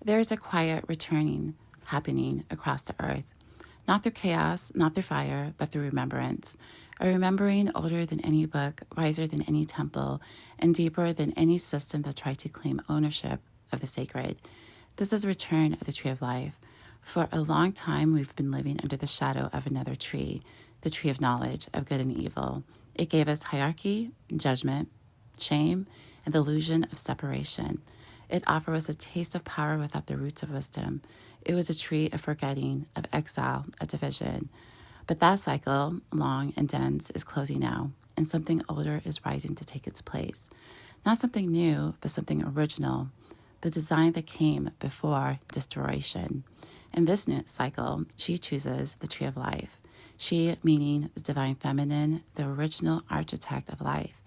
There is a quiet returning happening across the earth, not through chaos, not through fire, but through remembrance. A remembering older than any book, wiser than any temple, and deeper than any system that tried to claim ownership of the sacred. This is a return of the tree of life. For a long time, we've been living under the shadow of another tree, the tree of knowledge of good and evil. It gave us hierarchy, judgment, shame, and the illusion of separation. It offered us a taste of power without the roots of wisdom. It was a tree of forgetting, of exile, of division. But that cycle, long and dense, is closing now, and something older is rising to take its place. Not something new, but something original, the design that came before restoration. In this new cycle, she chooses the tree of life. She, meaning the divine feminine, the original architect of life,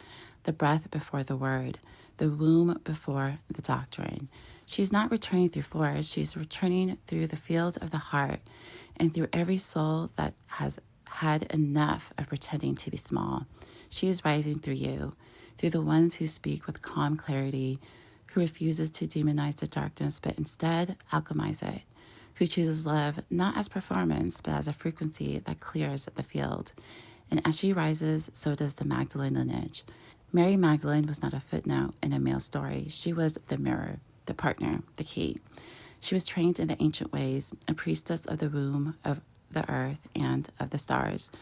the breath before the word, the womb before the doctrine. She's not returning through force, she's returning through the field of the heart and through every soul that has had enough of pretending to be small. She is rising through you, through the ones who speak with calm clarity, who refuses to demonize the darkness, but instead alchemize it, who chooses love not as performance, but as a frequency that clears the field. And as she rises, so does the Magdalene lineage. Mary Magdalene was not a footnote in a male story. She was the mirror, the partner, the key. She was trained in the ancient ways, a priestess of the womb of the earth and of the stars.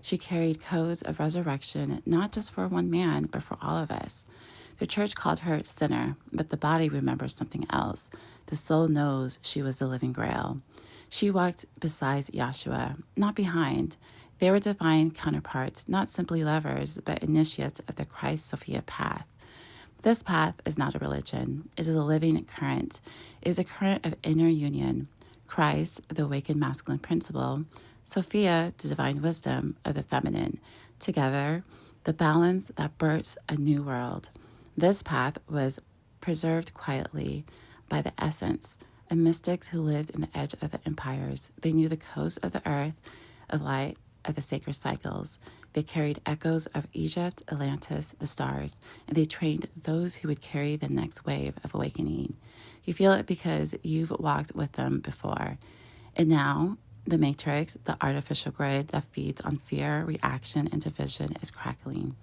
She carried codes of resurrection, not just for one man, but for all of us. The church called her sinner, but the body remembers something else. The soul knows she was the living grail. She walked beside Yahshua, not behind. They were divine counterparts, not simply lovers, but initiates of the Christ-Sophia path. This path is not a religion. It is a living current. It is a current of inner union. Christ, the awakened masculine principle. Sophia, the divine wisdom of the feminine. Together, the balance that births a new world. This path was preserved quietly by the essence of mystics who lived in the edge of the empires. They knew the coast of the earth, of light, of the sacred cycles. They carried echoes of Egypt, Atlantis, the stars, and they trained those who would carry the next wave of awakening. You feel it because you've walked with them before. And now, the matrix, the artificial grid that feeds on fear, reaction, and division is crackling.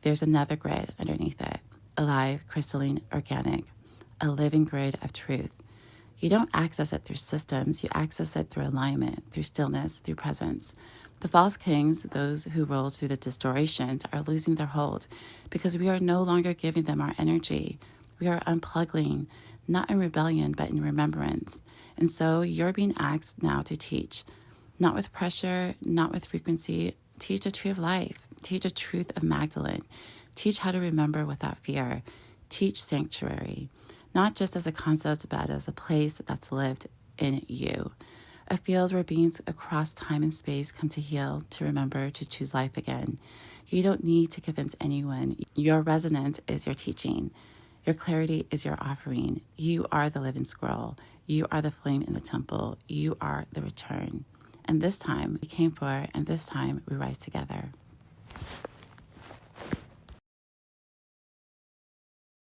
There's another grid underneath it, alive, crystalline, organic, a living grid of truth. You don't access it through systems, you access it through alignment, through stillness, through presence. The false kings, those who roll through the distortions, are losing their hold because we are no longer giving them our energy. We are unplugging, not in rebellion, but in remembrance. And so you're being asked now to teach, not with pressure, not with frequency. Teach the tree of life. Teach the truth of Magdalene. Teach how to remember without fear. Teach sanctuary, not just as a concept, but as a place that's lived in you. A field where beings across time and space come to heal, to remember, to choose life again. You don't need to convince anyone. Your resonance is your teaching. Your clarity is your offering. You are the living scroll. You are the flame in the temple. You are the return. And this time we came for, and this time we rise together.